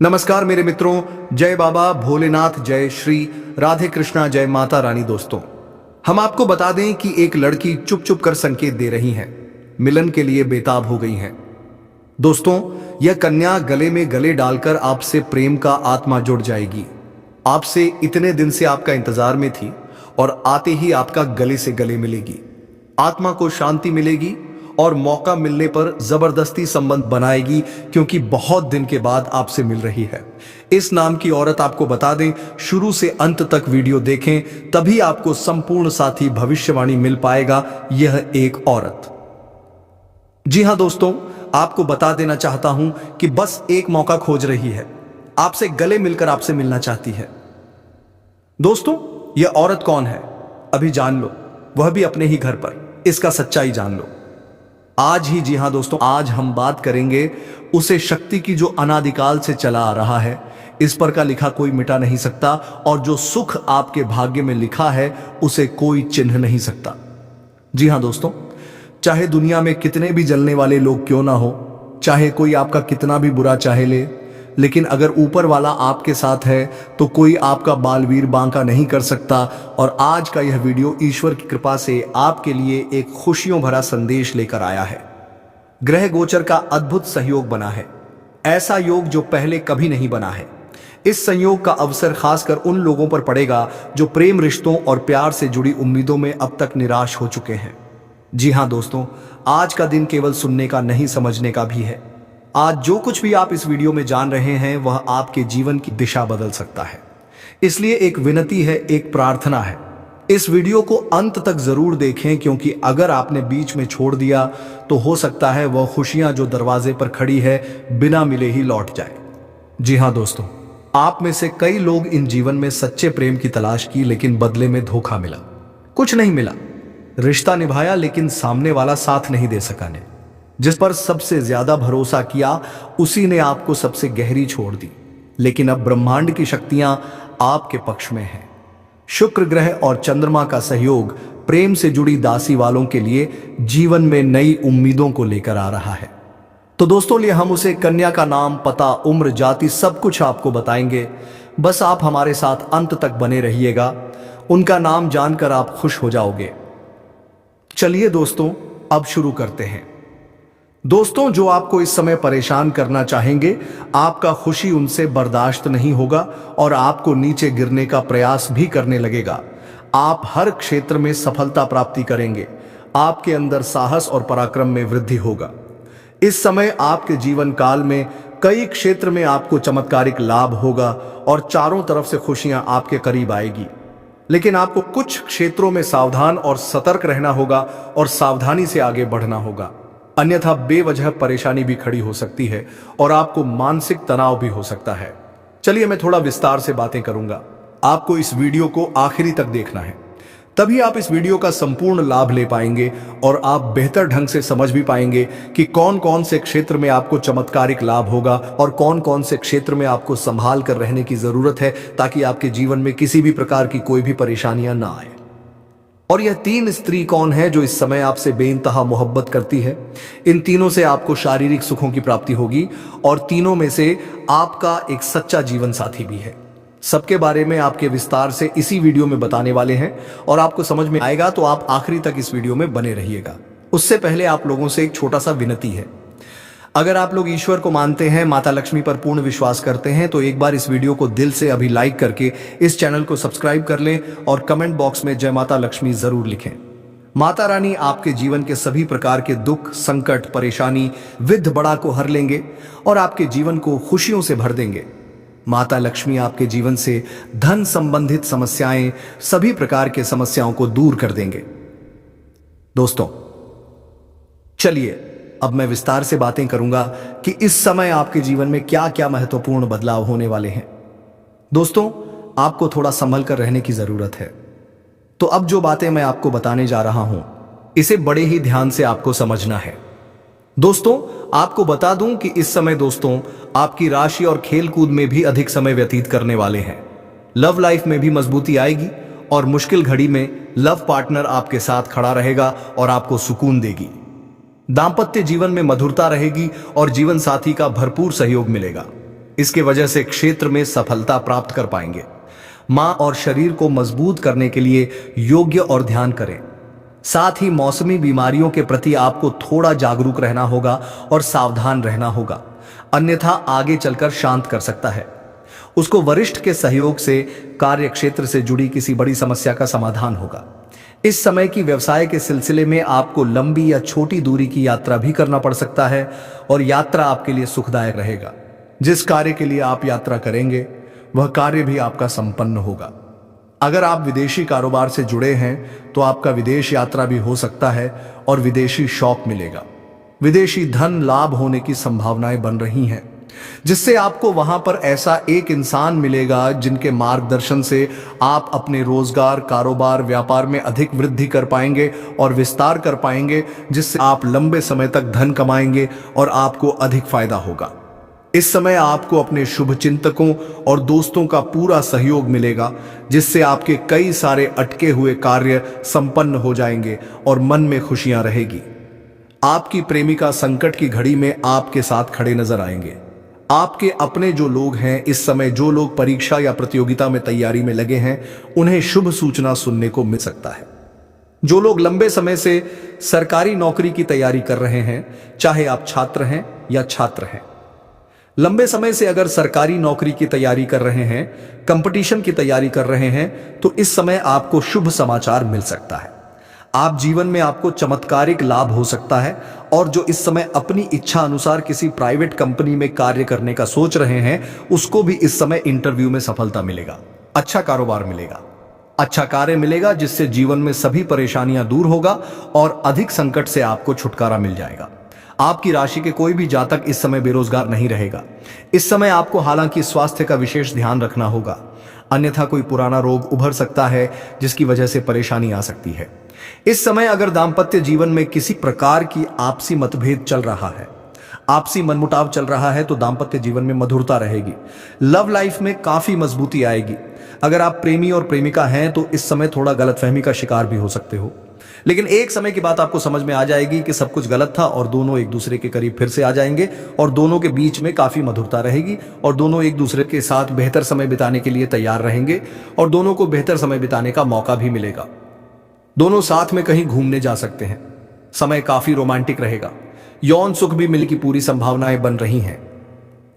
नमस्कार मेरे मित्रों, जय बाबा भोलेनाथ, जय श्री राधे कृष्णा, जय माता रानी। दोस्तों, हम आपको बता दें कि एक लड़की चुप चुप कर संकेत दे रही है, मिलन के लिए बेताब हो गई है। दोस्तों, यह कन्या गले में गले डालकर आपसे प्रेम का आत्मा जुड़ जाएगी। आपसे इतने दिन से आपका इंतजार में थी और आते ही आपका गले से गले मिलेगी। आत्मा को शांति मिलेगी और मौका मिलने पर जबरदस्ती संबंध बनाएगी, क्योंकि बहुत दिन के बाद आपसे मिल रही है। इस नाम की औरत, आपको बता दें, शुरू से अंत तक वीडियो देखें, तभी आपको संपूर्ण साथी भविष्यवाणी मिल पाएगा। यह एक औरत, जी हां दोस्तों, आपको बता देना चाहता हूं कि बस एक मौका खोज रही है, आपसे गले मिलकर आपसे मिलना चाहती है। दोस्तों, यह औरत कौन है अभी जान लो, वह भी अपने ही घर पर। इसका सच्चाई जान लो आज ही। जी हां दोस्तों, आज हम बात करेंगे उसे शक्ति की जो अनादिकाल से चला आ रहा है। इस पर का लिखा कोई मिटा नहीं सकता, और जो सुख आपके भाग्य में लिखा है उसे कोई चिन्ह नहीं सकता। जी हां दोस्तों, चाहे दुनिया में कितने भी जलने वाले लोग क्यों ना हो, चाहे कोई आपका कितना भी बुरा चाहे ले, लेकिन अगर ऊपर वाला आपके साथ है तो कोई आपका बालवीर बांका नहीं कर सकता। और आज का यह वीडियो ईश्वर की कृपा से आपके लिए एक खुशियों भरा संदेश लेकर आया है। ग्रह गोचर का अद्भुत सहयोग बना है, ऐसा योग जो पहले कभी नहीं बना है। इस संयोग का अवसर खासकर उन लोगों पर पड़ेगा जो प्रेम रिश्तों और प्यार से जुड़ी उम्मीदों में अब तक निराश हो चुके हैं। जी हां दोस्तों, आज का दिन केवल सुनने का नहीं, समझने का भी है। आज जो कुछ भी आप इस वीडियो में जान रहे हैं वह आपके जीवन की दिशा बदल सकता है। इसलिए एक विनती है, एक प्रार्थना है, इस वीडियो को अंत तक जरूर देखें, क्योंकि अगर आपने बीच में छोड़ दिया तो हो सकता है वह खुशियां जो दरवाजे पर खड़ी है बिना मिले ही लौट जाए। जी हां दोस्तों, आप में से कई लोग इन जीवन में सच्चे प्रेम की तलाश की, लेकिन बदले में धोखा मिला, कुछ नहीं मिला। रिश्ता निभाया लेकिन सामने वाला साथ नहीं दे सका ने। जिस पर सबसे ज्यादा भरोसा किया उसी ने आपको सबसे गहरी छोड़ दी। लेकिन अब ब्रह्मांड की शक्तियां आपके पक्ष में हैं। शुक्र ग्रह और चंद्रमा का सहयोग प्रेम से जुड़ी दासी वालों के लिए जीवन में नई उम्मीदों को लेकर आ रहा है। तो दोस्तों, लिए हम उसे कन्या का नाम, पता, उम्र, जाति सब कुछ आपको बताएंगे। बस आप हमारे साथ अंत तक बने रहिएगा, उनका नाम जानकर आप खुश हो जाओगे। चलिए दोस्तों, अब शुरू करते हैं। दोस्तों, जो आपको इस समय परेशान करना चाहेंगे, आपका खुशी उनसे बर्दाश्त नहीं होगा और आपको नीचे गिरने का प्रयास भी करने लगेगा। आप हर क्षेत्र में सफलता प्राप्ति करेंगे, आपके अंदर साहस और पराक्रम में वृद्धि होगा। इस समय आपके जीवन काल में कई क्षेत्र में आपको चमत्कारिक लाभ होगा और चारों तरफ से खुशियां आपके करीब आएगी। लेकिन आपको कुछ क्षेत्रों में सावधान और सतर्क रहना होगा और सावधानी से आगे बढ़ना होगा, अन्यथा बेवजह परेशानी भी खड़ी हो सकती है और आपको मानसिक तनाव भी हो सकता है। चलिए, मैं थोड़ा विस्तार से बातें करूंगा। आपको इस वीडियो को आखिरी तक देखना है, तभी आप इस वीडियो का संपूर्ण लाभ ले पाएंगे और आप बेहतर ढंग से समझ भी पाएंगे कि कौन कौन से क्षेत्र में आपको चमत्कारिक लाभ होगा और कौन कौन से क्षेत्र में आपको संभाल कर रहने की जरूरत है, ताकि आपके जीवन में किसी भी प्रकार की कोई भी परेशानियां ना आए। और यह तीन स्त्री कौन है जो इस समय आपसे बेइंतहा मोहब्बत करती है? इन तीनों से आपको शारीरिक सुखों की प्राप्ति होगी और तीनों में से आपका एक सच्चा जीवन साथी भी है। सबके बारे में आपके विस्तार से इसी वीडियो में बताने वाले हैं और आपको समझ में आएगा, तो आप आखिरी तक इस वीडियो में बने रहिएगा। उससे पहले आप लोगों से एक छोटा सा विनती है। अगर आप लोग ईश्वर को मानते हैं, माता लक्ष्मी पर पूर्ण विश्वास करते हैं, तो एक बार इस वीडियो को दिल से अभी लाइक करके इस चैनल को सब्सक्राइब कर लें और कमेंट बॉक्स में जय माता लक्ष्मी जरूर लिखें। माता रानी आपके जीवन के सभी प्रकार के दुख, संकट, परेशानी, विघ्न बड़ा को हर लेंगे और आपके जीवन को खुशियों से भर देंगे। माता लक्ष्मी आपके जीवन से धन संबंधित समस्याएं, सभी प्रकार के समस्याओं को दूर कर देंगे। दोस्तों, चलिए अब मैं विस्तार से बातें करूंगा कि इस समय आपके जीवन में क्या क्या महत्वपूर्ण बदलाव होने वाले हैं। दोस्तों, आपको थोड़ा संभल कर रहने की जरूरत है। तो अब जो बातें मैं आपको बताने जा रहा हूं, इसे बड़े ही ध्यान से आपको समझना है। दोस्तों, आपको बता दूं कि इस समय दोस्तों आपकी राशि और खेलकूद में भी अधिक समय व्यतीत करने वाले हैं। लव लाइफ में भी मजबूती आएगी और मुश्किल घड़ी में लव पार्टनर आपके साथ खड़ा रहेगा और आपको सुकून देगी। दांपत्य जीवन में मधुरता रहेगी और जीवन साथी का भरपूर सहयोग मिलेगा। इसके वजह से क्षेत्र में सफलता प्राप्त कर पाएंगे। मां और शरीर को मजबूत करने के लिए योग्य और ध्यान करें। साथ ही मौसमी बीमारियों के प्रति आपको थोड़ा जागरूक रहना होगा और सावधान रहना होगा, अन्यथा आगे चलकर शांत कर सकता है। उसको वरिष्ठ के सहयोग से कार्य क्षेत्र से जुड़ी किसी बड़ी समस्या का समाधान होगा। इस समय की व्यवसाय के सिलसिले में आपको लंबी या छोटी दूरी की यात्रा भी करना पड़ सकता है और यात्रा आपके लिए सुखदायक रहेगा। जिस कार्य के लिए आप यात्रा करेंगे वह कार्य भी आपका संपन्न होगा। अगर आप विदेशी कारोबार से जुड़े हैं तो आपका विदेश यात्रा भी हो सकता है और विदेशी शौक मिलेगा। विदेशी धन लाभ होने की संभावनाएं बन रही हैं, जिससे आपको वहां पर ऐसा एक इंसान मिलेगा जिनके मार्गदर्शन से आप अपने रोजगार, कारोबार, व्यापार में अधिक वृद्धि कर पाएंगे और विस्तार कर पाएंगे, जिससे आप लंबे समय तक धन कमाएंगे और आपको अधिक फायदा होगा। इस समय आपको अपने शुभ चिंतकों और दोस्तों का पूरा सहयोग मिलेगा, जिससे आपके कई सारे अटके हुए कार्य संपन्न हो जाएंगे और मन में खुशियां रहेगी। आपकी प्रेमिका संकट की घड़ी में आपके साथ खड़े नजर आएंगे। आपके अपने जो लोग हैं, इस समय जो लोग परीक्षा या प्रतियोगिता में तैयारी में लगे हैं, उन्हें शुभ सूचना सुनने को मिल सकता है। जो लोग लंबे समय से सरकारी नौकरी की तैयारी कर रहे हैं, चाहे आप छात्र हैं या छात्र हैं, लंबे समय से अगर सरकारी नौकरी की तैयारी कर रहे हैं, कंपटीशन की तैयारी कर रहे हैं, तो इस समय आपको शुभ समाचार मिल सकता है। आप जीवन में आपको चमत्कारिक लाभ हो सकता है और जो इस समय अपनी इच्छा अनुसार किसी प्राइवेट कंपनी में कार्य करने का सोच रहे हैं, उसको भी इस समय इंटरव्यू में सफलता मिलेगा। अच्छा कारोबार मिलेगा, अच्छा कार्य मिलेगा, जिससे जीवन में सभी परेशानियां दूर होगा और अधिक संकट से आपको छुटकारा मिल जाएगा। आपकी राशि के कोई भी जातक इस समय बेरोजगार नहीं रहेगा। इस समय आपको हालांकि स्वास्थ्य का विशेष ध्यान रखना होगा, अन्यथा कोई पुराना रोग उभर सकता है जिसकी वजह से परेशानी आ सकती है। इस समय अगर दांपत्य जीवन में किसी प्रकार की आपसी मतभेद चल रहा है, आपसी मनमुटाव चल रहा है, तो दांपत्य जीवन में मधुरता रहेगी। लव लाइफ में काफी मजबूती आएगी। अगर आप प्रेमी और प्रेमिका हैं तो इस समय थोड़ा गलतफहमी का शिकार भी हो सकते हो, लेकिन एक समय की बात आपको समझ में आ जाएगी कि सब कुछ गलत था और दोनों एक दूसरे के करीब फिर से आ जाएंगे और दोनों के बीच में काफी मधुरता रहेगी और दोनों एक दूसरे के साथ बेहतर समय बिताने के लिए तैयार रहेंगे और दोनों को बेहतर समय बिताने का मौका भी मिलेगा। दोनों साथ में कहीं घूमने जा सकते हैं। समय काफी रोमांटिक रहेगा। यौन सुख भी मिलने की पूरी संभावनाएं बन रही हैं।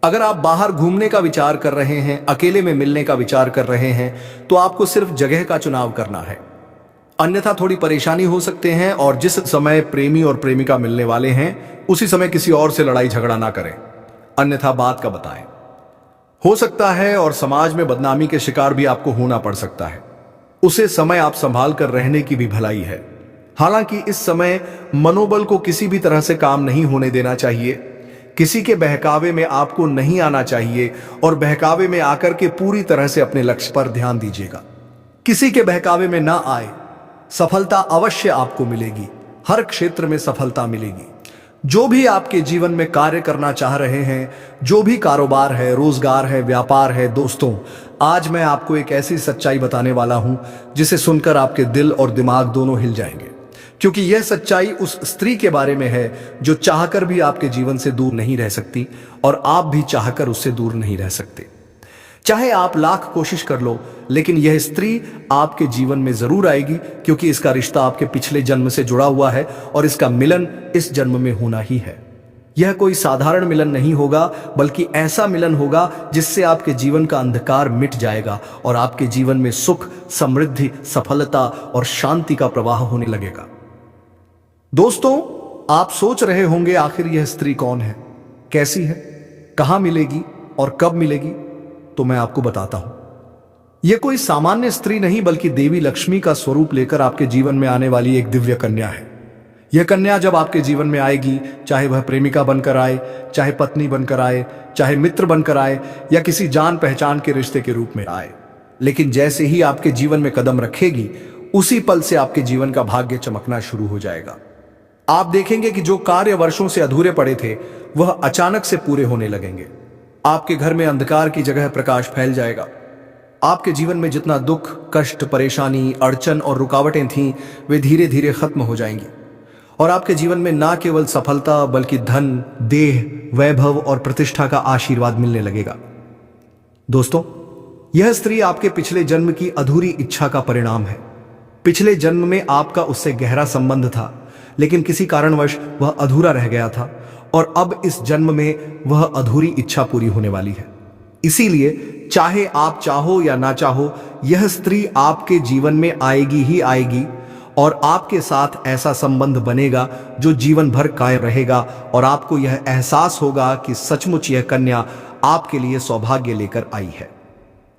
अगर आप बाहर घूमने का विचार कर रहे हैं, अकेले में मिलने का विचार कर रहे हैं, तो आपको सिर्फ जगह का चुनाव करना है, अन्यथा थोड़ी परेशानी हो सकते हैं। और जिस समय प्रेमी और प्रेमिका मिलने वाले हैं, उसी समय किसी और से लड़ाई झगड़ा ना करें, अन्यथा बात का बताएं। हो सकता है और समाज में बदनामी के शिकार भी आपको होना पड़ सकता है। उसे समय आप संभाल कर रहने की भी भलाई है। हालांकि इस समय मनोबल को किसी भी तरह से काम नहीं होने देना चाहिए। किसी के बहकावे में आपको नहीं आना चाहिए और बहकावे में आकर के पूरी तरह से अपने लक्ष्य पर ध्यान दीजिएगा। किसी के बहकावे में ना आए। सफलता अवश्य आपको मिलेगी, हर क्षेत्र में सफलता मिलेगी। जो भी आपके जीवन में कार्य करना चाह रहे हैं, जो भी कारोबार है, रोजगार है, व्यापार है, दोस्तों, आज मैं आपको एक ऐसी सच्चाई बताने वाला हूं जिसे सुनकर आपके दिल और दिमाग दोनों हिल जाएंगे, क्योंकि यह सच्चाई उस स्त्री के बारे में है जो चाहकर भी आपके जीवन से दूर नहीं रह सकती और आप भी चाहकर उससे दूर नहीं रह सकते। चाहे आप लाख कोशिश कर लो, लेकिन यह स्त्री आपके जीवन में जरूर आएगी, क्योंकि इसका रिश्ता आपके पिछले जन्म से जुड़ा हुआ है और इसका मिलन इस जन्म में होना ही है। यह कोई साधारण मिलन नहीं होगा, बल्कि ऐसा मिलन होगा जिससे आपके जीवन का अंधकार मिट जाएगा और आपके जीवन में सुख, समृद्धि, सफलता और शांति का प्रवाह होने लगेगा। दोस्तों, आप सोच रहे होंगे आखिर यह स्त्री कौन है, कैसी है, कहां मिलेगी और कब मिलेगी? तो मैं आपको बताता हूं। यह कोई सामान्य स्त्री नहीं, बल्कि देवी लक्ष्मी का स्वरूप लेकर आपके जीवन में आने वाली एक दिव्य कन्या है। यह कन्या जब आपके जीवन में आएगी, चाहे वह प्रेमिका बनकर आए, चाहे पत्नी बनकर आए, चाहे मित्र बनकर आए या किसी जान पहचान के रिश्ते के रूप में आए, लेकिन जैसे ही आपके जीवन में कदम रखेगी, उसी पल से आपके जीवन का भाग्य चमकना शुरू हो जाएगा। आप देखेंगे कि जो कार्य वर्षों से अधूरे पड़े थे, वह अचानक से पूरे होने लगेंगे। आपके घर में अंधकार की जगह प्रकाश फैल जाएगा। आपके जीवन में जितना दुख, कष्ट, परेशानी, अड़चन और रुकावटें थीं, वे धीरे धीरे खत्म हो जाएंगी और आपके जीवन में ना केवल सफलता, बल्कि धन, देह, वैभव और प्रतिष्ठा का आशीर्वाद मिलने लगेगा। दोस्तों, यह स्त्री आपके पिछले जन्म की अधूरी इच्छा का परिणाम है। पिछले जन्म में आपका उससे गहरा संबंध था, लेकिन किसी कारणवश वह अधूरा रह गया था और अब इस जन्म में वह अधूरी इच्छा पूरी होने वाली है। इसीलिए चाहे आप चाहो या ना चाहो, यह स्त्री आपके जीवन में आएगी ही आएगी और आपके साथ ऐसा संबंध बनेगा जो जीवन भर कायम रहेगा और आपको यह एहसास होगा कि सचमुच यह कन्या आपके लिए सौभाग्य लेकर आई है।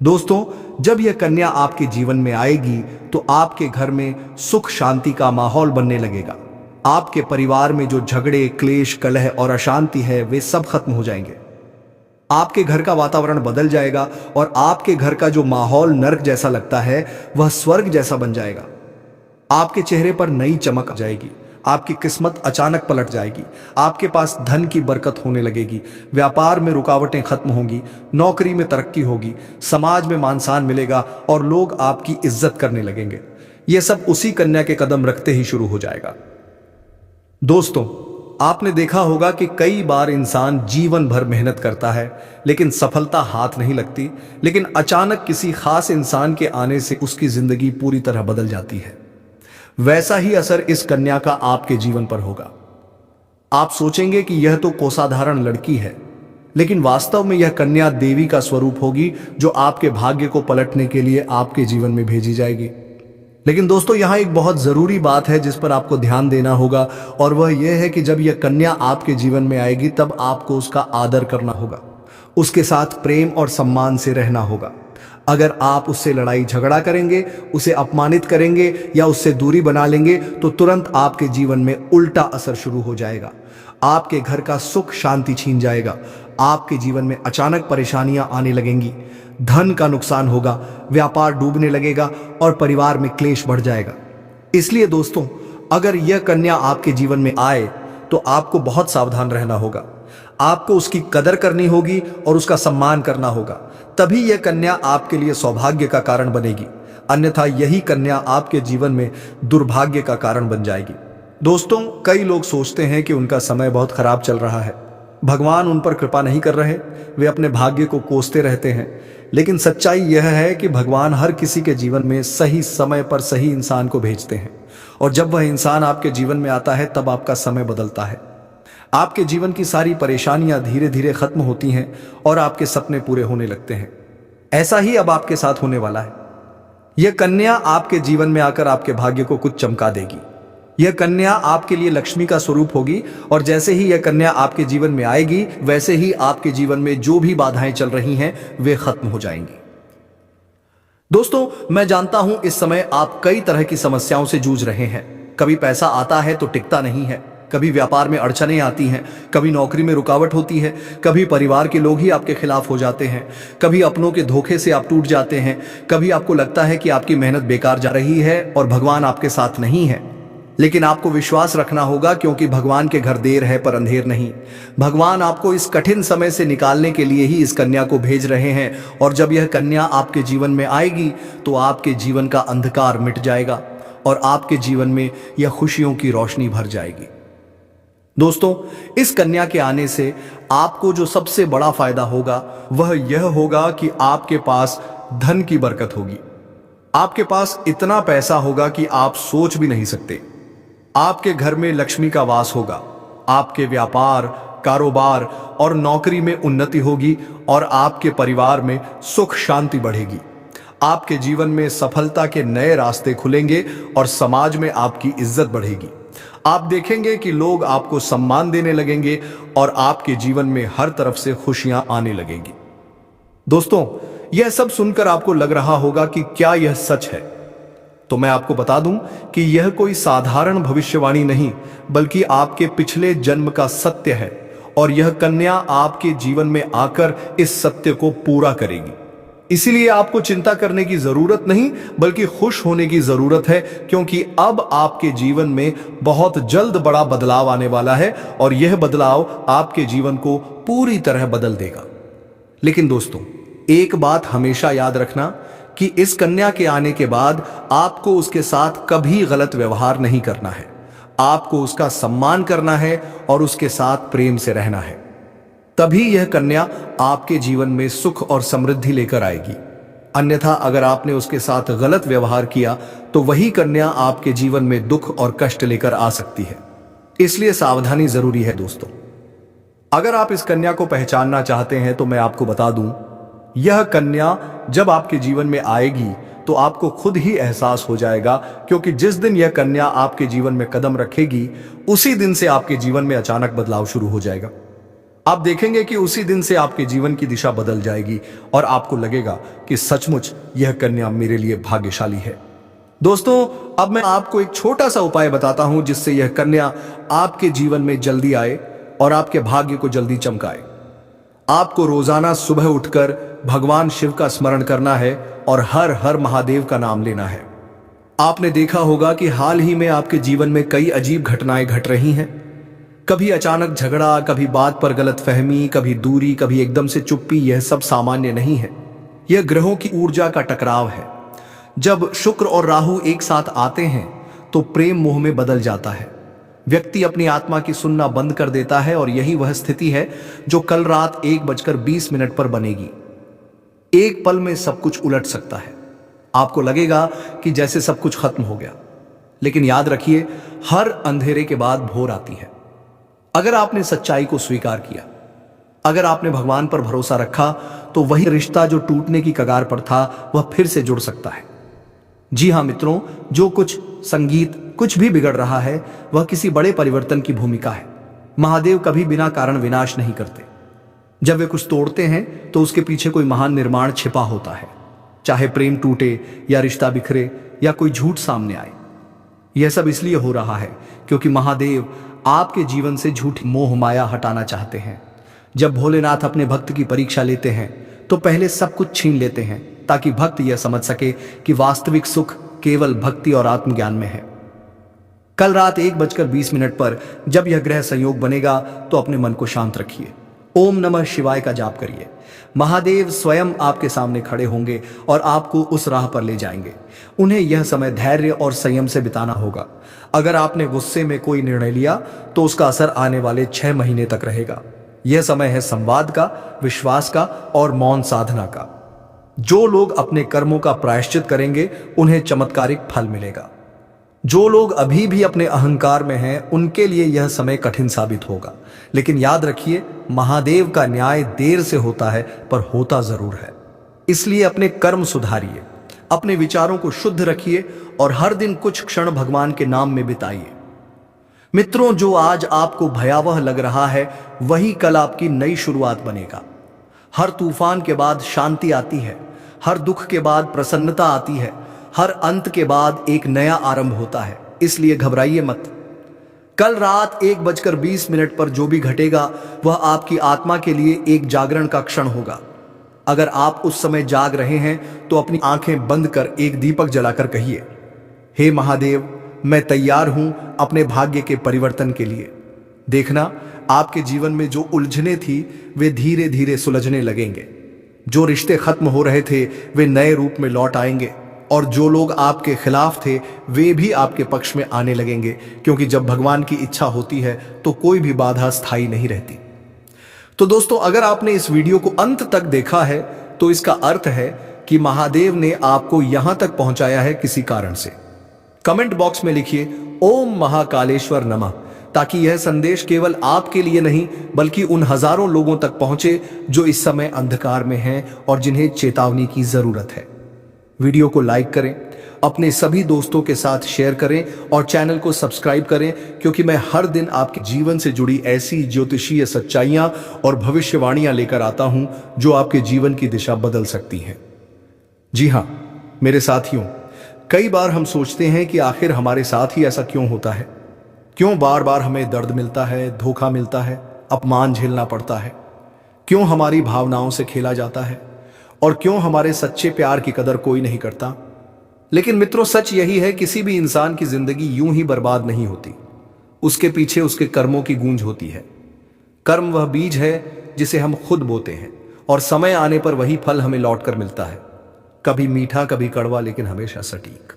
दोस्तों, जब यह कन्या आपके जीवन में आएगी तो आपके घर में सुख शांति का माहौल बनने लगेगा। आपके परिवार में जो झगड़े, क्लेश, कलह और अशांति है वे सब खत्म हो जाएंगे। आपके घर का वातावरण बदल जाएगा और आपके घर का जो माहौल नर्क जैसा लगता है वह स्वर्ग जैसा बन जाएगा। आपके चेहरे पर नई चमक आ जाएगी, आपकी किस्मत अचानक पलट जाएगी, आपके पास धन की बरकत होने लगेगी, व्यापार में रुकावटें खत्म होंगी, नौकरी में तरक्की होगी, समाज में मान सम्मान मिलेगा और लोग आपकी इज्जत करने लगेंगे। यह सब उसी कन्या के कदम रखते ही शुरू हो जाएगा। दोस्तों, आपने देखा होगा कि कई बार इंसान जीवन भर मेहनत करता है लेकिन सफलता हाथ नहीं लगती, लेकिन अचानक किसी खास इंसान के आने से उसकी जिंदगी पूरी तरह बदल जाती है। वैसा ही असर इस कन्या का आपके जीवन पर होगा। आप सोचेंगे कि यह तो कोसाधारण लड़की है, लेकिन वास्तव में यह कन्या देवी का स्वरूप होगी जो आपके भाग्य को पलटने के लिए आपके जीवन में भेजी जाएगी। लेकिन दोस्तों, यहां एक बहुत जरूरी बात है जिस पर आपको ध्यान देना होगा और वह यह है कि जब यह कन्या आपके जीवन में आएगी तब आपको उसका आदर करना होगा, उसके साथ प्रेम और सम्मान से रहना होगा। अगर आप उससे लड़ाई झगड़ा करेंगे, उसे अपमानित करेंगे या उससे दूरी बना लेंगे तो तुरंत आपके जीवन में उल्टा असर शुरू हो जाएगा। आपके घर का सुख शांति छीन जाएगा, आपके जीवन में अचानक परेशानियां आने लगेंगी, धन का नुकसान होगा, व्यापार डूबने लगेगा और परिवार में क्लेश बढ़ जाएगा। इसलिए दोस्तों, अगर यह कन्या आपके जीवन में आए तो आपको बहुत सावधान रहना होगा। आपको उसकी कदर करनी होगी और उसका सम्मान करना होगा, तभी यह कन्या आपके लिए सौभाग्य का कारण बनेगी। अन्यथा यही कन्या आपके जीवन में दुर्भाग्य का कारण बन जाएगी। दोस्तों, कई लोग सोचते हैं कि उनका समय बहुत खराब चल रहा है, भगवान उन पर कृपा नहीं कर रहे, वे अपने भाग्य को कोसते रहते हैं। लेकिन सच्चाई यह है कि भगवान हर किसी के जीवन में सही समय पर सही इंसान को भेजते हैं और जब वह इंसान आपके जीवन में आता है तब आपका समय बदलता है। आपके जीवन की सारी परेशानियां धीरे धीरे खत्म होती हैं और आपके सपने पूरे होने लगते हैं। ऐसा ही अब आपके साथ होने वाला है। यह कन्या आपके जीवन में आकर आपके भाग्य को कुछ चमका देगी। यह कन्या आपके लिए लक्ष्मी का स्वरूप होगी और जैसे ही यह कन्या आपके जीवन में आएगी वैसे ही आपके जीवन में जो भी बाधाएं चल रही हैं वे खत्म हो जाएंगी। दोस्तों, मैं जानता हूं इस समय आप कई तरह की समस्याओं से जूझ रहे हैं। कभी पैसा आता है तो टिकता नहीं है, कभी व्यापार में अड़चनें आती हैं, कभी नौकरी में रुकावट होती है, कभी परिवार के लोग ही आपके खिलाफ हो जाते हैं, कभी अपनों के धोखे से आप टूट जाते हैं, कभी आपको लगता है कि आपकी मेहनत बेकार जा रही है और भगवान आपके साथ नहीं है। लेकिन आपको विश्वास रखना होगा, क्योंकि भगवान के घर देर है पर अंधेर नहीं। भगवान आपको इस कठिन समय से निकालने के लिए ही इस कन्या को भेज रहे हैं और जब यह कन्या आपके जीवन में आएगी तो आपके जीवन का अंधकार मिट जाएगा और आपके जीवन में यह खुशियों की रोशनी भर जाएगी। दोस्तों, इस कन्या के आने से आपको जो सबसे बड़ा फायदा होगा वह यह होगा कि आपके पास धन की बरकत होगी। आपके पास इतना पैसा होगा कि आप सोच भी नहीं सकते। आपके घर में लक्ष्मी का वास होगा, आपके व्यापार, कारोबार और नौकरी में उन्नति होगी और आपके परिवार में सुख शांति बढ़ेगी। आपके जीवन में सफलता के नए रास्ते खुलेंगे और समाज में आपकी इज्जत बढ़ेगी। आप देखेंगे कि लोग आपको सम्मान देने लगेंगे और आपके जीवन में हर तरफ से खुशियां आने लगेंगी। दोस्तों, यह सब सुनकर आपको लग रहा होगा कि क्या यह सच है? तो मैं आपको बता दूं कि यह कोई साधारण भविष्यवाणी नहीं, बल्कि आपके पिछले जन्म का सत्य है और यह कन्या आपके जीवन में आकर इस सत्य को पूरा करेगी। इसीलिए आपको चिंता करने की जरूरत नहीं, बल्कि खुश होने की जरूरत है, क्योंकि अब आपके जीवन में बहुत जल्द बड़ा बदलाव आने वाला है और यह बदलाव आपके जीवन को पूरी तरह बदल देगा। लेकिन दोस्तों, एक बात हमेशा याद रखना कि इस कन्या के आने के बाद आपको उसके साथ कभी गलत व्यवहार नहीं करना है। आपको उसका सम्मान करना है और उसके साथ प्रेम से रहना है। तभी यह कन्या आपके जीवन में सुख और समृद्धि लेकर आएगी। अन्यथा अगर आपने उसके साथ गलत व्यवहार किया तो वही कन्या आपके जीवन में दुख और कष्ट लेकर आ सकती है। इसलिए सावधानी जरूरी है दोस्तों। अगर आप इस कन्या को पहचानना चाहते हैं तो मैं आपको बता दूं, यह कन्या जब आपके जीवन में आएगी तो आपको खुद ही एहसास हो जाएगा, क्योंकि जिस दिन यह कन्या आपके जीवन में कदम रखेगी उसी दिन से आपके जीवन में अचानक बदलाव शुरू हो जाएगा। आप देखेंगे कि उसी दिन से आपके जीवन की दिशा बदल जाएगी और आपको लगेगा कि सचमुच यह कन्या मेरे लिए भाग्यशाली है। दोस्तों, अब मैं आपको एक छोटा सा उपाय बताता हूं जिससे यह कन्या आपके जीवन में जल्दी आए और आपके भाग्य को जल्दी चमकाए। आपको रोजाना सुबह उठकर भगवान शिव का स्मरण करना है और हर हर महादेव का नाम लेना है। आपने देखा होगा कि हाल ही में आपके जीवन में कई अजीब घटनाएं घट रही हैं। कभी अचानक झगड़ा, कभी बात पर गलतफहमी, कभी दूरी, कभी एकदम से चुप्पी। यह सब सामान्य नहीं है, यह ग्रहों की ऊर्जा का टकराव है। जब शुक्र और राहु एक साथ आते हैं तो प्रेम मोह में बदल जाता है। व्यक्ति अपनी आत्मा की सुनना बंद कर देता है और यही वह स्थिति है जो कल रात 1:20 पर बनेगी। एक पल में सब कुछ उलट सकता है। आपको लगेगा कि जैसे सब कुछ खत्म हो गया, लेकिन याद रखिए, हर अंधेरे के बाद भोर आती है। अगर आपने सच्चाई को स्वीकार किया, अगर आपने भगवान पर भरोसा रखा, तो वही रिश्ता जो टूटने की कगार पर था वह फिर से जुड़ सकता है। जी हां मित्रों, जो कुछ संगीत कुछ भी बिगड़ रहा है वह किसी बड़े परिवर्तन की भूमिका है। महादेव कभी बिना कारण विनाश नहीं करते। जब वे कुछ तोड़ते हैं तो उसके पीछे कोई महान निर्माण छिपा होता है। चाहे प्रेम टूटे या रिश्ता बिखरे या कोई झूठ सामने आए, यह सब इसलिए हो रहा है क्योंकि महादेव आपके जीवन से झूठी मोह माया हटाना चाहते हैं। जब भोलेनाथ अपने भक्त की परीक्षा लेते हैं तो पहले सब कुछ छीन लेते हैं ताकि भक्त यह समझ सके कि वास्तविक सुख केवल भक्ति और आत्मज्ञान में है। कल रात 1:20 पर जब यह ग्रह संयोग बनेगा तो अपने मन को शांत रखिए, ओम नमः शिवाय का जाप करिए। महादेव स्वयं आपके सामने खड़े होंगे और आपको उस राह पर ले जाएंगे। उन्हें यह समय धैर्य और संयम से बिताना होगा। अगर आपने गुस्से में कोई निर्णय लिया तो उसका असर आने वाले 6 महीने तक रहेगा। यह समय है संवाद का, विश्वास का और मौन साधना का। जो लोग अपने कर्मों का प्रायश्चित करेंगे उन्हें चमत्कारिक फल मिलेगा। जो लोग अभी भी अपने अहंकार में हैं उनके लिए यह समय कठिन साबित होगा, लेकिन याद रखिए, महादेव का न्याय देर से होता है पर होता जरूर है। इसलिए अपने कर्म सुधारिए, अपने विचारों को शुद्ध रखिए और हर दिन कुछ क्षण भगवान के नाम में बिताइए। मित्रों, जो आज आपको भयावह लग रहा है वही कल आपकी नई शुरुआत बनेगा। हर तूफान के बाद शांति आती है, हर दुख के बाद प्रसन्नता आती है, हर अंत के बाद एक नया आरंभ होता है। इसलिए घबराइए मत। कल रात 1:20 पर जो भी घटेगा वह आपकी आत्मा के लिए एक जागरण का क्षण होगा। अगर आप उस समय जाग रहे हैं तो अपनी आंखें बंद कर एक दीपक जलाकर कहिए, हे महादेव, मैं तैयार हूं अपने भाग्य के परिवर्तन के लिए। देखना, आपके जीवन में जो उलझने थी वे धीरे धीरे सुलझने लगेंगे। जो रिश्ते खत्म हो रहे थे वे नए रूप में लौट आएंगे और जो लोग आपके खिलाफ थे वे भी आपके पक्ष में आने लगेंगे, क्योंकि जब भगवान की इच्छा होती है तो कोई भी बाधा स्थायी नहीं रहती। तो दोस्तों, अगर आपने इस वीडियो को अंत तक देखा है तो इसका अर्थ है कि महादेव ने आपको यहां तक पहुंचाया है किसी कारण से। कमेंट बॉक्स में लिखिए ओम महाकालेश्वर नमः, ताकि यह संदेश केवल आपके लिए नहीं बल्कि उन हजारों लोगों तक पहुंचे जो इस समय अंधकार में हैं और जिन्हें चेतावनी की जरूरत है। वीडियो को लाइक करें, अपने सभी दोस्तों के साथ शेयर करें और चैनल को सब्सक्राइब करें, क्योंकि मैं हर दिन आपके जीवन से जुड़ी ऐसी ज्योतिषीय सच्चाइयां और भविष्यवाणियां लेकर आता हूं जो आपके जीवन की दिशा बदल सकती हैं। जी हां मेरे साथियों, कई बार हम सोचते हैं कि आखिर हमारे साथ ही ऐसा क्यों होता है। क्यों बार बार हमें दर्द मिलता है, धोखा मिलता है, अपमान झेलना पड़ता है। क्यों हमारी भावनाओं से खेला जाता है और क्यों हमारे सच्चे प्यार की कदर कोई नहीं करता। लेकिन मित्रों, सच यही है, किसी भी इंसान की जिंदगी यूं ही बर्बाद नहीं होती। उसके पीछे उसके कर्मों की गूंज होती है। कर्म वह बीज है जिसे हम खुद बोते हैं और समय आने पर वही फल हमें लौटकर मिलता है, कभी मीठा कभी कड़वा, लेकिन हमेशा सटीक।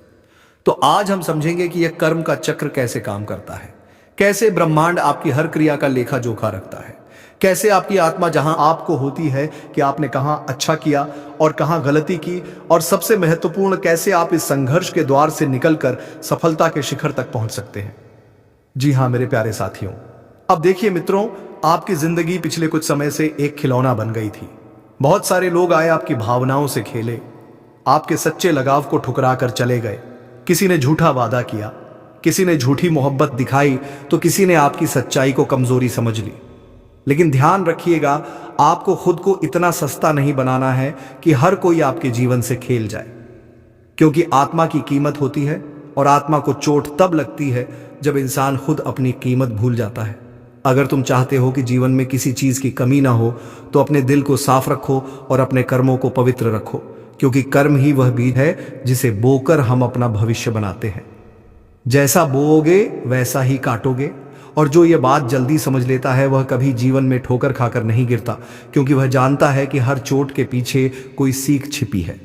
तो आज हम समझेंगे कि यह कर्म का चक्र कैसे काम करता है, कैसे ब्रह्मांड आपकी हर क्रिया का लेखा जोखा रखता है, कैसे आपकी आत्मा जहां आपको होती है कि आपने कहां अच्छा किया और कहां गलती की, और सबसे महत्वपूर्ण कैसे आप इस संघर्ष के द्वार से निकलकर सफलता के शिखर तक पहुंच सकते हैं। जी हां मेरे प्यारे साथियों, अब देखिए मित्रों, आपकी जिंदगी पिछले कुछ समय से एक खिलौना बन गई थी। बहुत सारे लोग आए, आपकी भावनाओं से खेले, आपके सच्चे लगाव को ठुकरा कर चले गए। किसी ने झूठा वादा किया, किसी ने झूठी मोहब्बत दिखाई, तो किसी ने आपकी सच्चाई को कमजोरी समझ ली। लेकिन ध्यान रखिएगा, आपको खुद को इतना सस्ता नहीं बनाना है कि हर कोई आपके जीवन से खेल जाए, क्योंकि आत्मा की कीमत होती है और आत्मा को चोट तब लगती है जब इंसान खुद अपनी कीमत भूल जाता है। अगर तुम चाहते हो कि जीवन में किसी चीज की कमी ना हो, तो अपने दिल को साफ रखो और अपने कर्मों को पवित्र रखो, क्योंकि कर्म ही वह बीज है जिसे बोकर हम अपना भविष्य बनाते हैं। जैसा बोओगे वैसा ही काटोगे, और जो ये बात जल्दी समझ लेता है वह कभी जीवन में ठोकर खाकर नहीं गिरता, क्योंकि वह जानता है कि हर चोट के पीछे कोई सीख छिपी है।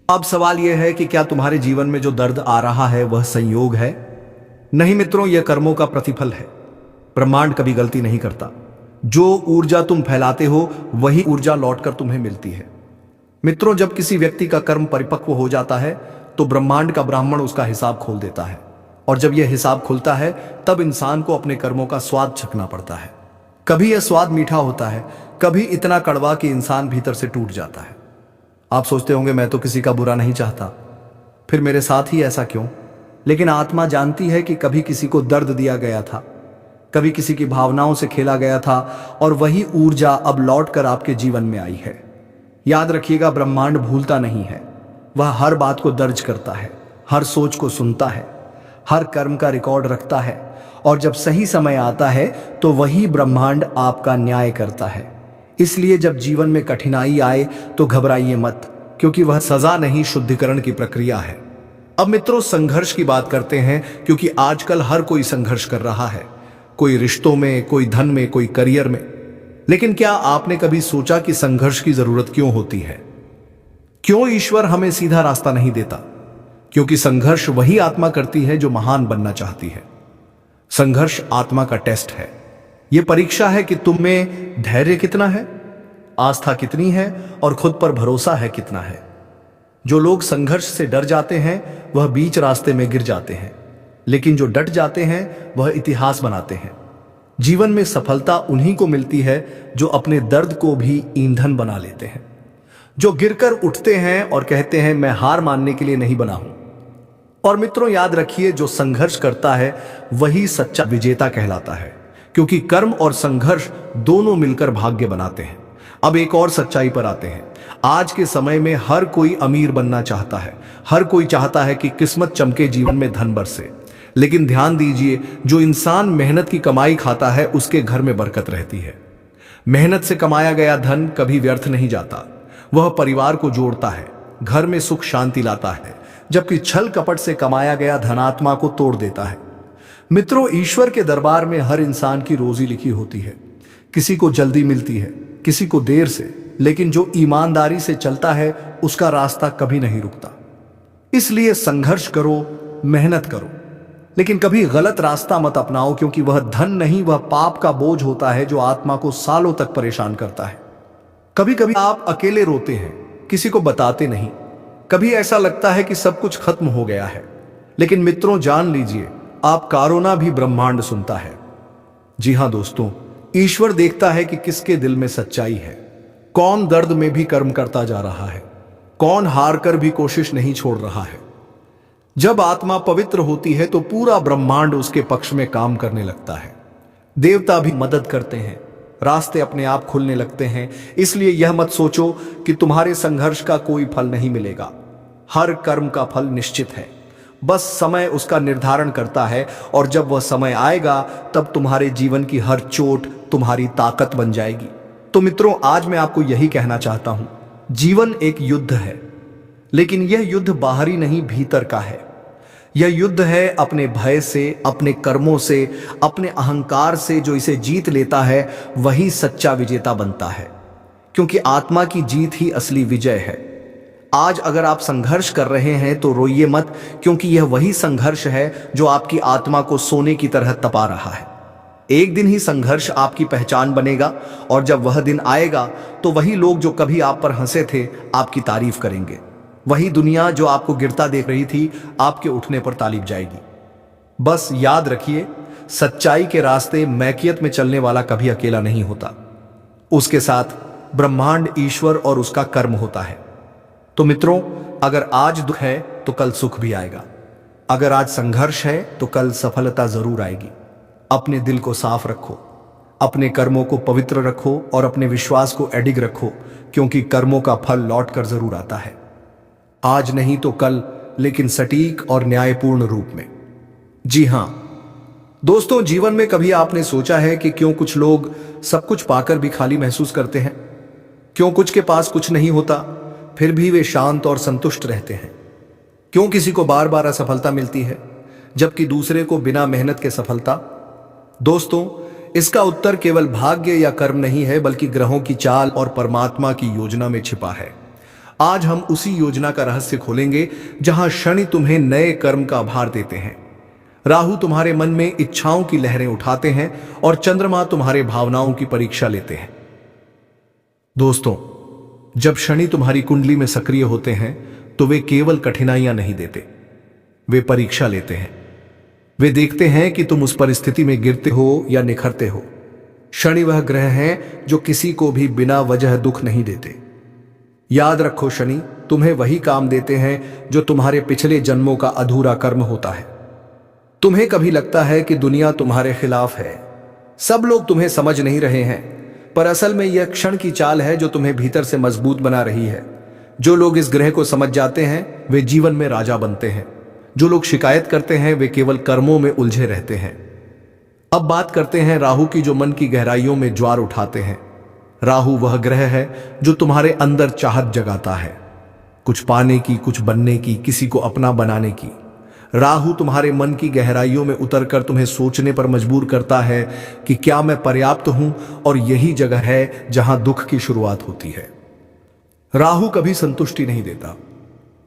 अब सवाल यह है कि क्या तुम्हारे जीवन में जो दर्द आ रहा है वह संयोग है? नहीं मित्रों, यह कर्मों का प्रतिफल है। ब्रह्मांड कभी गलती नहीं करता। जो ऊर्जा तुम फैलाते हो वही ऊर्जा लौटकर तुम्हें मिलती है। मित्रों, जब किसी व्यक्ति का कर्म परिपक्व हो जाता है तो ब्रह्मांड का ब्राह्मण उसका हिसाब खोल देता है, और जब यह हिसाब खुलता है तब इंसान को अपने कर्मों का स्वाद चखना पड़ता है। कभी यह स्वाद मीठा होता है, कभी इतना कड़वा कि इंसान भीतर से टूट जाता है। आप सोचते होंगे मैं तो किसी का बुरा नहीं चाहता, फिर मेरे साथ ही ऐसा क्यों? लेकिन आत्मा जानती है कि कभी किसी को दर्द दिया गया था, कभी किसी की भावनाओं से खेला गया था, और वही ऊर्जा अब लौटकर आपके जीवन में आई है। याद रखिएगा, ब्रह्मांड भूलता नहीं है। वह हर बात को दर्ज करता है, हर सोच को सुनता है, हर कर्म का रिकॉर्ड रखता है, और जब सही समय आता है तो वही ब्रह्मांड आपका न्याय करता है। इसलिए जब जीवन में कठिनाई आए तो घबराइए मत, क्योंकि वह सजा नहीं, शुद्धिकरण की प्रक्रिया है। अब मित्रों, संघर्ष की बात करते हैं, क्योंकि आजकल हर कोई संघर्ष कर रहा है, कोई रिश्तों में, कोई धन में, कोई करियर में। लेकिन क्या आपने कभी सोचा कि संघर्ष की जरूरत क्यों होती है? क्यों ईश्वर हमें सीधा रास्ता नहीं देता? क्योंकि संघर्ष वही आत्मा करती है जो महान बनना चाहती है। संघर्ष आत्मा का टेस्ट है। यह परीक्षा है कि तुम में धैर्य कितना है, आस्था कितनी है, और खुद पर भरोसा है कितना है। जो लोग संघर्ष से डर जाते हैं वह बीच रास्ते में गिर जाते हैं, लेकिन जो डट जाते हैं वह इतिहास बनाते हैं। जीवन में सफलता उन्हीं को मिलती है जो अपने दर्द को भी ईंधन बना लेते हैं, जो गिरकर उठते हैं और कहते हैं मैं हार मानने के लिए नहीं बना हूं। और मित्रों, याद रखिए, जो संघर्ष करता है वही सच्चा विजेता कहलाता है, क्योंकि कर्म और संघर्ष दोनों मिलकर भाग्य बनाते हैं। अब एक और सच्चाई पर आते हैं। आज के समय में हर कोई अमीर बनना चाहता है, हर कोई चाहता है कि किस्मत चमके, जीवन में धन बरसे। लेकिन ध्यान दीजिए, जो इंसान मेहनत की कमाई खाता है उसके घर में बरकत रहती है। मेहनत से कमाया गया धन कभी व्यर्थ नहीं जाता, वह परिवार को जोड़ता है, घर में सुख शांति लाता है, जबकि छल कपट से कमाया गया धन आत्मा को तोड़ देता है। मित्रों, ईश्वर के दरबार में हर इंसान की रोजी लिखी होती है। किसी को जल्दी मिलती है, किसी को देर से, लेकिन जो ईमानदारी से चलता है उसका रास्ता कभी नहीं रुकता। इसलिए संघर्ष करो, मेहनत करो, लेकिन कभी गलत रास्ता मत अपनाओ, क्योंकि वह धन नहीं, वह पाप का बोझ होता है जो आत्मा को सालों तक परेशान करता है। कभी कभी आप अकेले रोते हैं, किसी को बताते नहीं। कभी ऐसा लगता है कि सब कुछ खत्म हो गया है, लेकिन मित्रों जान लीजिए, आपका रोना भी ब्रह्मांड सुनता है। जी हां दोस्तों, ईश्वर देखता है कि किसके दिल में सच्चाई है, कौन दर्द में भी कर्म करता जा रहा है, कौन हार कर भी कोशिश नहीं छोड़ रहा है। जब आत्मा पवित्र होती है तो पूरा ब्रह्मांड उसके पक्ष में काम करने लगता है। देवता भी मदद करते हैं, रास्ते अपने आप खुलने लगते हैं। इसलिए यह मत सोचो कि तुम्हारे संघर्ष का कोई फल नहीं मिलेगा। हर कर्म का फल निश्चित है, बस समय उसका निर्धारण करता है, और जब वह समय आएगा तब तुम्हारे जीवन की हर चोट तुम्हारी ताकत बन जाएगी। तो मित्रों, आज मैं आपको यही कहना चाहता हूं, जीवन एक युद्ध है, लेकिन यह युद्ध बाहरी नहीं, भीतर का है। यह युद्ध है अपने भय से, अपने कर्मों से, अपने अहंकार से। जो इसे जीत लेता है वही सच्चा विजेता बनता है, क्योंकि आत्मा की जीत ही असली विजय है। आज अगर आप संघर्ष कर रहे हैं तो रोइए मत, क्योंकि यह वही संघर्ष है जो आपकी आत्मा को सोने की तरह तपा रहा है। एक दिन ही संघर्ष आपकी पहचान बनेगा, और जब वह दिन आएगा तो वही लोग जो कभी आप पर हंसे थे आपकी तारीफ करेंगे। वही दुनिया जो आपको गिरता देख रही थी आपके उठने पर तालीफ जाएगी। बस याद रखिए, सच्चाई के रास्ते मैकियत में चलने वाला कभी अकेला नहीं होता। उसके साथ ब्रह्मांड, ईश्वर और उसका कर्म होता है। तो मित्रों, अगर आज दुख है तो कल सुख भी आएगा। अगर आज संघर्ष है तो कल सफलता जरूर आएगी। अपने दिल को साफ रखो, अपने कर्मों को पवित्र रखो और अपने विश्वास को अडिग रखो, क्योंकि कर्मों का फल लौट कर जरूर आता है। आज नहीं तो कल, लेकिन सटीक और न्यायपूर्ण रूप में। जी हां दोस्तों, जीवन में कभी आपने सोचा है कि क्यों कुछ लोग सब कुछ पाकर भी खाली महसूस करते हैं? क्यों कुछ के पास कुछ नहीं होता फिर भी वे शांत और संतुष्ट रहते हैं? क्यों किसी को बार बार असफलता मिलती है जबकि दूसरे को बिना मेहनत के सफलता? दोस्तों, इसका उत्तर केवल भाग्य या कर्म नहीं है, बल्कि ग्रहों की चाल और परमात्मा की योजना में छिपा है। आज हम उसी योजना का रहस्य खोलेंगे जहां शनि तुम्हें नए कर्म का भार देते हैं, राहु तुम्हारे मन में इच्छाओं की लहरें उठाते हैं और चंद्रमा तुम्हारे भावनाओं की परीक्षा लेते हैं। दोस्तों, जब शनि तुम्हारी कुंडली में सक्रिय होते हैं तो वे केवल कठिनाइयां नहीं देते, वे परीक्षा लेते हैं। वे देखते हैं कि तुम उस परिस्थिति में गिरते हो या निखरते हो। शनि वह ग्रह हैं जो किसी को भी बिना वजह दुख नहीं देते। याद रखो, शनि तुम्हें वही काम देते हैं जो तुम्हारे पिछले जन्मों का अधूरा कर्म होता है। तुम्हें कभी लगता है कि दुनिया तुम्हारे खिलाफ है, सब लोग तुम्हें समझ नहीं रहे हैं, पर असल में यह क्षण की चाल है जो तुम्हें भीतर से मजबूत बना रही है। जो लोग इस ग्रह को समझ जाते हैं वे जीवन में राजा बनते हैं। जो लोग शिकायत करते हैं वे केवल कर्मों में उलझे रहते हैं। अब बात करते हैं राहु की, जो मन की गहराइयों में ज्वार उठाते हैं। राहु वह ग्रह है जो तुम्हारे अंदर चाहत जगाता है, कुछ पाने की, कुछ बनने की, किसी को अपना बनाने की। राहु तुम्हारे मन की गहराइयों में उतरकर तुम्हें सोचने पर मजबूर करता है कि क्या मैं पर्याप्त हूं, और यही जगह है जहां दुख की शुरुआत होती है। राहु कभी संतुष्टि नहीं देता,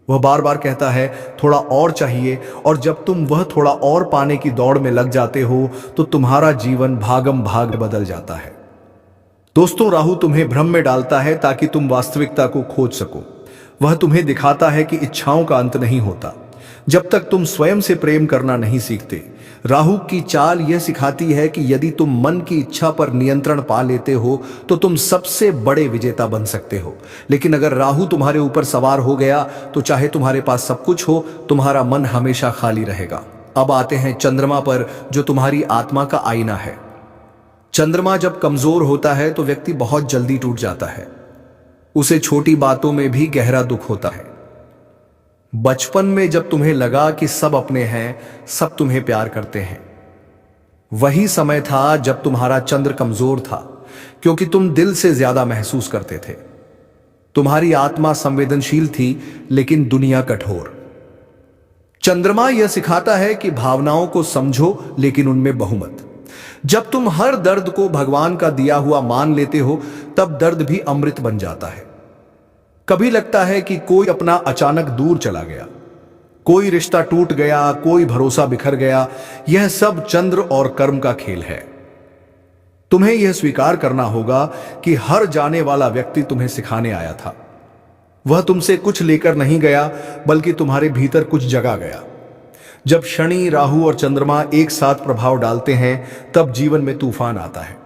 वह बार बार कहता है थोड़ा और चाहिए, और जब तुम वह थोड़ा और पाने की दौड़ में लग जाते हो तो तुम्हारा जीवन भागम भाग बदल जाता है। दोस्तों, राहु तुम्हें भ्रम में डालता है ताकि तुम वास्तविकता को खोज सको। वह तुम्हें दिखाता है कि इच्छाओं का अंत नहीं होता जब तक तुम स्वयं से प्रेम करना नहीं सीखते। राहु की चाल यह सिखाती है कि यदि तुम मन की इच्छा पर नियंत्रण पा लेते हो तो तुम सबसे बड़े विजेता बन सकते हो। लेकिन अगर राहु तुम्हारे ऊपर सवार हो गया तो चाहे तुम्हारे पास सब कुछ हो, तुम्हारा मन हमेशा खाली रहेगा। अब आते हैं चंद्रमा पर, जो तुम्हारी आत्मा का आईना है। चंद्रमा जब कमजोर होता है तो व्यक्ति बहुत जल्दी टूट जाता है। उसे छोटी बातों में भी गहरा दुख होता है। बचपन में जब तुम्हें लगा कि सब अपने हैं, सब तुम्हें प्यार करते हैं, वही समय था जब तुम्हारा चंद्र कमजोर था, क्योंकि तुम दिल से ज्यादा महसूस करते थे। तुम्हारी आत्मा संवेदनशील थी लेकिन दुनिया कठोर। चंद्रमा यह सिखाता है कि भावनाओं को समझो लेकिन उनमें बहुमत। जब तुम हर दर्द को भगवान का दिया हुआ मान लेते हो तब दर्द भी अमृत बन जाता है। कभी लगता है कि कोई अपना अचानक दूर चला गया, कोई रिश्ता टूट गया, कोई भरोसा बिखर गया। यह सब चंद्र और कर्म का खेल है। तुम्हें यह स्वीकार करना होगा कि हर जाने वाला व्यक्ति तुम्हें सिखाने आया था। वह तुमसे कुछ लेकर नहीं गया, बल्कि तुम्हारे भीतर कुछ जगा गया। जब शनि, राहु और चंद्रमा एक साथ प्रभाव डालते हैं तब जीवन में तूफान आता है।